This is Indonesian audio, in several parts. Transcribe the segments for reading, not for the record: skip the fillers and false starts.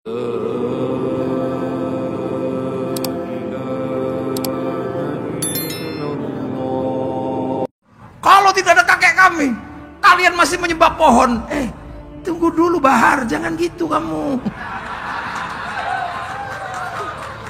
Kalau tidak ada kakek kami, kalian masih menyembah pohon. Tunggu dulu Bahar, jangan gitu kamu.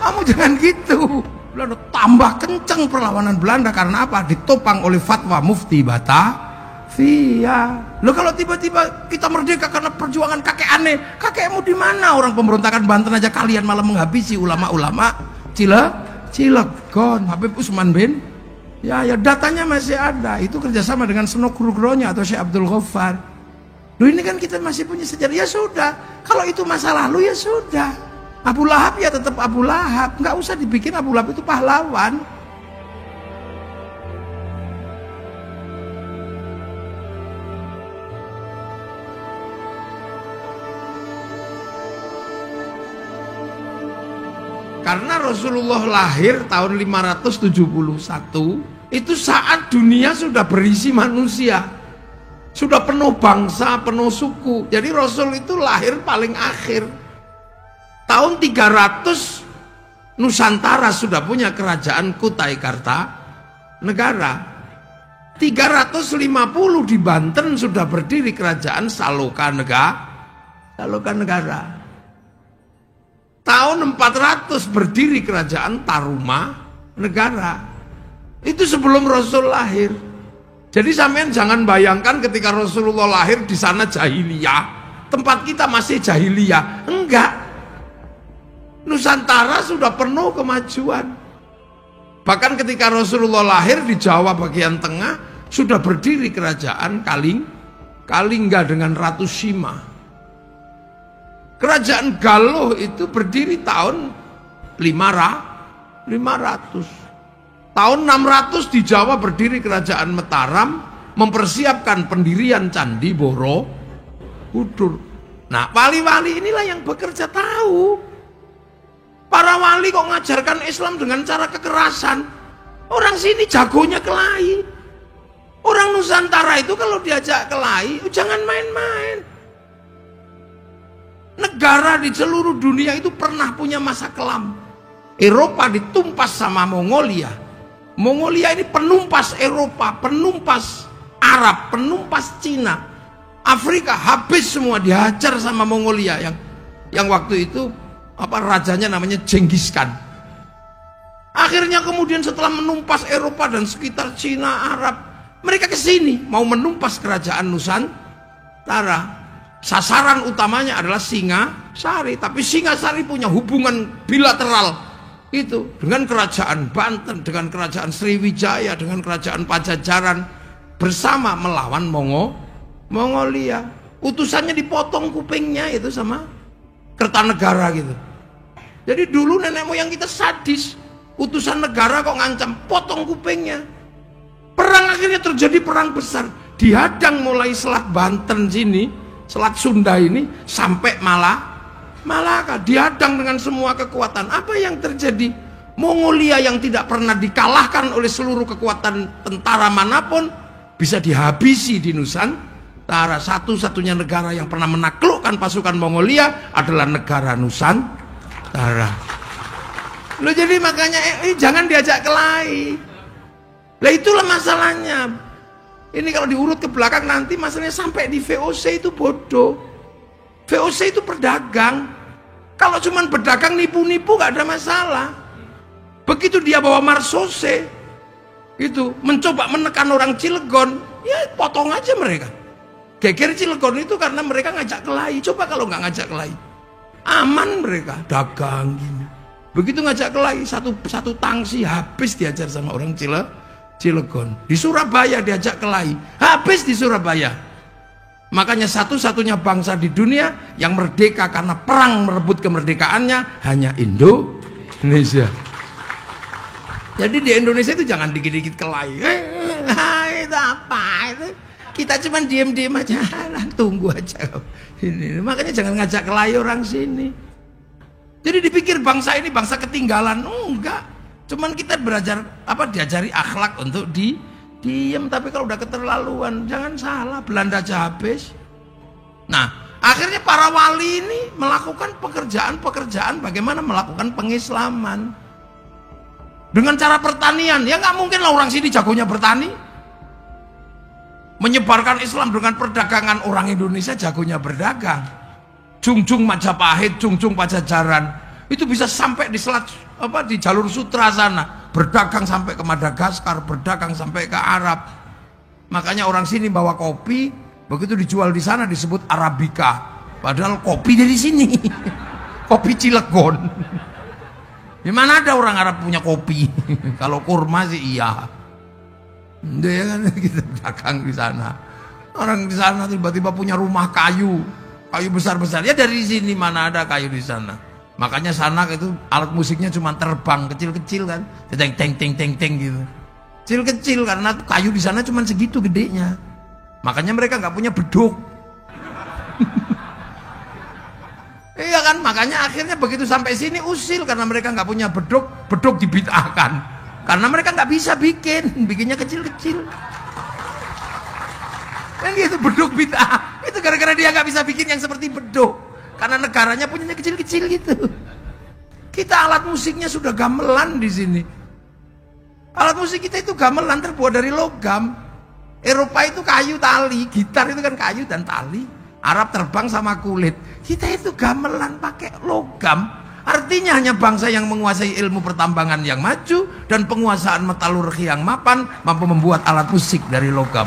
Kamu jangan gitu. Belanda tambah kencang perlawanan Belanda karena apa? Ditopang oleh fatwa Mufti Batavia. Loh, kalau tiba-tiba kita merdeka karena perjuangan kakek aneh, kakekmu di mana? Orang pemberontakan Banten aja kalian malah menghabisi ulama-ulama Cilegon. Habib Usman bin ya datanya masih ada. Itu kerjasama dengan Senok Nugronya atau Syekh Abdul Ghaffar. Loh, ini kan kita masih punya sejarah. Ya sudah, kalau itu masa lalu ya sudah. Abu Lahab ya tetap Abu Lahab, nggak usah dibikin Abu Lahab itu pahlawan. Karena Rasulullah lahir tahun 571, itu saat dunia sudah berisi manusia, sudah penuh bangsa, penuh suku. Jadi Rasul itu lahir paling akhir. Tahun 300 Nusantara sudah punya kerajaan Kutai Kartanegara. 350 di Banten sudah berdiri kerajaan Saloka Negara. Tahun 400 berdiri kerajaan Tarumanegara. Itu sebelum Rasul lahir. Jadi sampean jangan bayangkan ketika Rasulullah lahir di sana jahiliyah, tempat kita masih jahiliyah. Enggak. Nusantara sudah penuh kemajuan. Bahkan ketika Rasulullah lahir di Jawa bagian tengah sudah berdiri kerajaan Kalingga dengan Ratu Sima. Kerajaan Galuh itu berdiri tahun 500. Tahun 600 di Jawa berdiri kerajaan Mataram, mempersiapkan pendirian Candi Borobudur. Nah, wali-wali inilah yang bekerja tahu. Para wali kok ngajarkan Islam dengan cara kekerasan. Orang sini jagonya kelahi. Orang Nusantara itu kalau diajak kelahi, jangan main-main. Negara di seluruh dunia itu pernah punya masa kelam. Eropa ditumpas sama Mongolia. Mongolia ini penumpas Eropa, penumpas Arab, penumpas Cina. Afrika habis semua, dihajar sama Mongolia yang waktu itu rajanya namanya Genghis Khan. Akhirnya kemudian setelah menumpas Eropa dan sekitar Cina, Arab, mereka ke sini mau menumpas kerajaan Nusantara. Sasaran utamanya adalah Singasari, tapi Singasari punya hubungan bilateral itu dengan kerajaan Banten, dengan kerajaan Sriwijaya, dengan kerajaan Pajajaran, bersama melawan Mongolia. Utusannya dipotong kupingnya itu sama Kertanegara gitu. Jadi dulu nenek moyang kita sadis, utusan negara kok ngancam potong kupingnya. Perang akhirnya terjadi, perang besar, dihadang mulai Selat Banten sini, Selat Sunda ini sampai Malaka, dihadang dengan semua kekuatan. Apa yang terjadi? Mongolia yang tidak pernah dikalahkan oleh seluruh kekuatan tentara manapun bisa dihabisi di Nusantara. Satu-satunya negara yang pernah menaklukkan pasukan Mongolia adalah negara Nusantara. Loh, jadi makanya jangan diajak kelahi. Lah itulah masalahnya. Ini kalau diurut ke belakang nanti masalahnya sampai di VOC itu bodoh. VOC itu pedagang. Kalau cuman berdagang nipu-nipu gak ada masalah. Begitu dia bawa marsose itu mencoba menekan orang Cilegon, ya potong aja mereka. Geger Cilegon itu karena mereka ngajak kelahi. Coba kalau nggak ngajak kelahi, aman mereka dagang gini. Begitu ngajak kelahi, satu tangsi habis diajar sama orang Cilegon. Di Surabaya diajak kelahi, habis di Surabaya. Makanya satu-satunya bangsa di dunia yang merdeka karena perang merebut kemerdekaannya hanya Indonesia. Jadi di Indonesia itu jangan dikit-dikit kelahi. Itu apa itu? Kita cuma diem-diem aja, tunggu aja. Ini, makanya jangan ngajak kelahi orang sini. Jadi dipikir bangsa ini bangsa ketinggalan, enggak. Cuman kita diajari akhlak untuk diem. Tapi kalau udah keterlaluan, jangan salah, Belanda aja habis. Nah, Akhirnya para wali ini melakukan pekerjaan-pekerjaan bagaimana melakukan pengislaman. Dengan cara pertanian, ya nggak mungkin lah orang sini jagonya bertani. Menyebarkan Islam dengan perdagangan, orang Indonesia jagonya berdagang. Jungjung Majapahit, Jungjung Pajajaran, itu bisa sampai di selat di jalur sutra sana, berdagang sampai ke Madagaskar, berdagang sampai ke Arab. Makanya orang sini bawa kopi, begitu dijual di sana disebut Arabica, padahal kopi dari sini. Kopi Cilegon. Di mana ada orang Arab punya kopi? Kalau kurma sih iya. Dia kan kita dagang di sana. Orang di sana tiba-tiba punya rumah kayu besar-besar. Ya dari sini mana ada kayu di sana. Makanya sana itu alat musiknya cuma terbang kecil-kecil kan, teng teng teng teng teng gitu. Kecil-kecil karena kayu di sana cuma segitu gedenya. Makanya mereka nggak punya beduk. Iya kan, makanya akhirnya begitu sampai sini usil karena mereka nggak punya beduk dibid'ahkan. Karena mereka nggak bisa bikinnya kecil-kecil. Kan gitu, beduk bid'ah. Itu gara-gara dia nggak bisa bikin yang seperti beduk. Karena negaranya punyanya kecil-kecil gitu. Kita alat musiknya sudah gamelan di sini. Alat musik kita itu gamelan terbuat dari logam. Eropa itu kayu tali, gitar itu kan kayu dan tali. Arab terbang sama kulit. Kita itu gamelan pakai logam. Artinya hanya bangsa yang menguasai ilmu pertambangan yang maju dan penguasaan metalurgi yang mapan mampu membuat alat musik dari logam.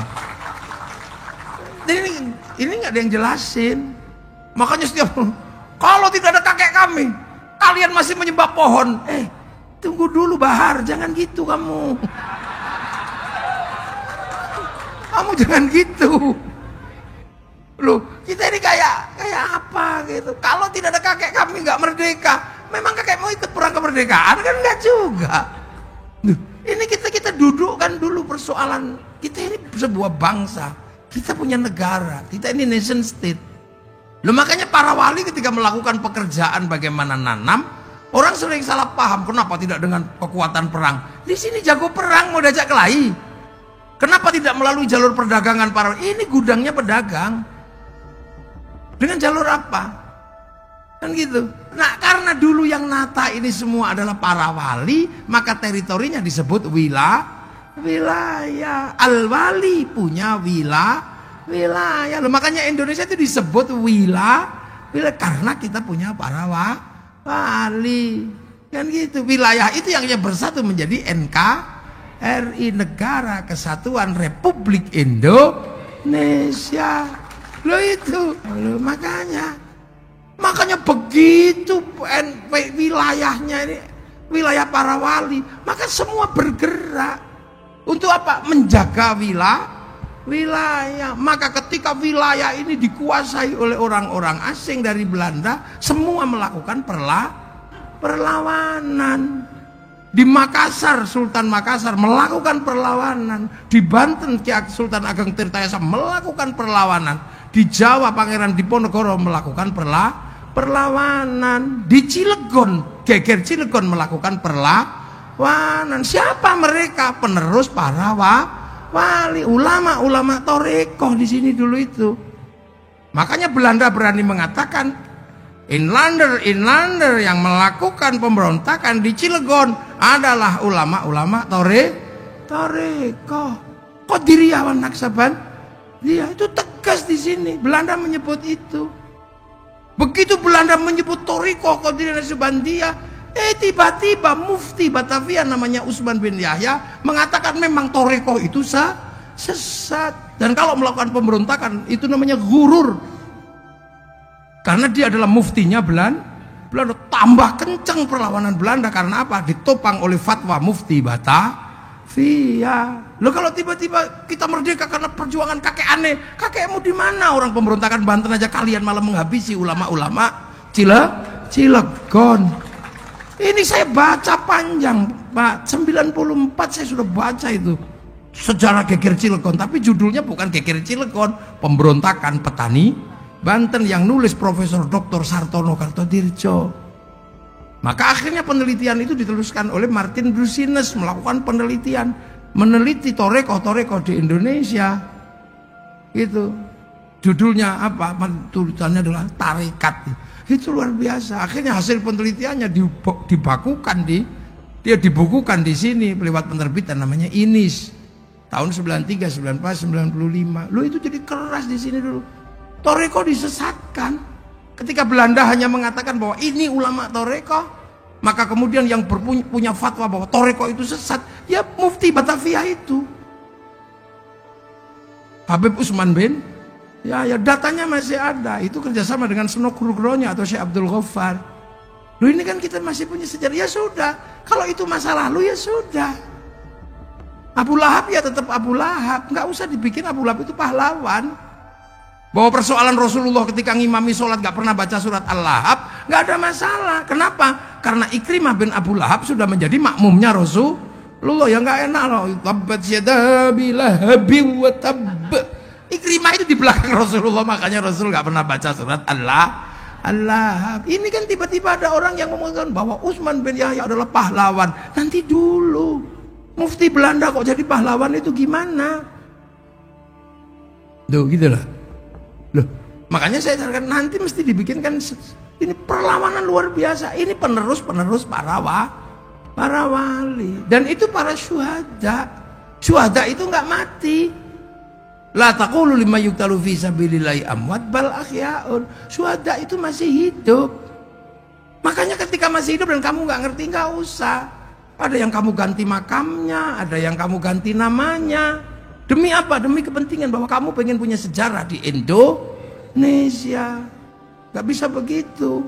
Ini nggak ada yang jelasin. Makanya setiap kalau tidak ada kakek kami, kalian masih menyembah pohon. Tunggu dulu Bahar, jangan gitu kamu. Kamu jangan gitu. Loh, kita ini kayak apa gitu. Kalau tidak ada kakek kami nggak merdeka. Memang kakek mau ikut perang kemerdekaan kan nggak juga. Loh, ini kita dudukkan dulu persoalan. Kita ini sebuah bangsa. Kita punya negara. Kita ini nation state. Loh, makanya para wali ketika melakukan pekerjaan bagaimana nanam, orang sering salah paham. Kenapa tidak dengan kekuatan perang? Di sini jago perang mau diajak kelahi. Kenapa tidak melalui jalur perdagangan para? Ini gudangnya pedagang. Dengan jalur apa? Kan gitu. Nah, karena dulu yang nata ini semua adalah para wali, maka teritorinya disebut wilayah. Al-wali punya wilayah. Loh, makanya Indonesia itu disebut wilayah karena kita punya para wali. Kan gitu. Wilayah itu yang bersatu menjadi NKRI, Negara Kesatuan Republik Indonesia. Loh itu, loh, makanya begitu wilayahnya ini wilayah para wali, maka semua bergerak untuk apa? Menjaga wilayah. Maka ketika wilayah ini dikuasai oleh orang-orang asing dari Belanda, semua melakukan perlawanan. Di Makassar, Sultan Makassar melakukan perlawanan. Di Banten, Sultan Ageng Tirtayasa melakukan perlawanan. Di Jawa, Pangeran Diponegoro melakukan perlawanan. Di Cilegon, Geger Cilegon melakukan perlawanan. Siapa mereka? Penerus para wali, ulama Torekoh di sini dulu itu. Makanya Belanda berani mengatakan Inlander yang melakukan pemberontakan di Cilegon adalah ulama Torekoh. Qadiriyah Naksaban, dia itu tegas di sini. Belanda menyebut itu. Begitu Belanda menyebut Torekoh Qadiriyah Naksabandia, tiba-tiba Mufti Batavia namanya Usman bin Yahya mengatakan memang Torekoh itu sesat. Dan kalau melakukan pemberontakan itu namanya gurur. Karena dia adalah muftinya Belanda. Tambah kencang perlawanan Belanda karena apa? Ditopang oleh fatwa Mufti Batavia. Loh, kalau tiba-tiba kita merdeka karena perjuangan kakek aneh, kakekmu di mana? Orang pemberontakan Banten aja kalian malah menghabisi ulama-ulama Cilegon. Ini saya baca panjang, Pak. 94 saya sudah baca itu. Sejarah Geger Cilegon, tapi judulnya bukan Geger Cilegon, pemberontakan petani Banten, yang nulis Profesor Dr. Sartono Kartodirjo. Maka akhirnya penelitian itu diteruskan oleh Martin Brusines, melakukan penelitian, meneliti Torekoh di Indonesia. Gitu. Judulnya apa? Tulisannya adalah tarekat. Itu luar biasa. Akhirnya hasil penelitiannya dibukukan di sini lewat penerbitan namanya INIS tahun 93, 94, 95. Loh itu jadi keras di sini dulu. Toreko disesatkan. Ketika Belanda hanya mengatakan bahwa ini ulama Toreko, maka kemudian yang punya fatwa bahwa Toreko itu sesat, ya Mufti Batavia itu, Habib Usman bin, ya datanya masih ada. Itu kerjasama dengan Senok Nugronya atau Syekh Abdul Ghaffar. Loh ini kan kita masih punya sejarah. Ya sudah, kalau itu masa lalu ya sudah. Abu Lahab ya tetap Abu Lahab, nggak usah dibikin Abu Lahab itu pahlawan. Bahwa persoalan Rasulullah ketika ngimami sholat nggak pernah baca surat Al-Lahab, nggak ada masalah. Kenapa? Karena Ikrimah bin Abu Lahab sudah menjadi makmumnya Rasulullah. Ya nggak enak loh. Tabbat yada bilahabi wa tabb. Ikrimah itu di belakang Rasulullah, makanya Rasul nggak pernah baca surat Al-Lahab. Ini kan tiba-tiba ada orang yang mengatakan bahwa Utsman bin Yahya adalah pahlawan. Nanti dulu, Mufti Belanda kok jadi pahlawan itu gimana? Tuh gitu lah. Loh, makanya saya sarankan nanti mesti dibikinkan ini perlawanan luar biasa. Ini penerus para wali, dan itu para syuhada. Syuhada itu nggak mati. La taqulu lima yuqtalu fi sabilillahi amwat bal ahyaun. Syuhada itu masih hidup. Makanya ketika masih hidup dan kamu nggak ngerti, nggak usah. Ada yang kamu ganti makamnya, ada yang kamu ganti namanya. Demi apa? Demi kepentingan bahwa kamu pengen punya sejarah di Indonesia. Gak bisa begitu.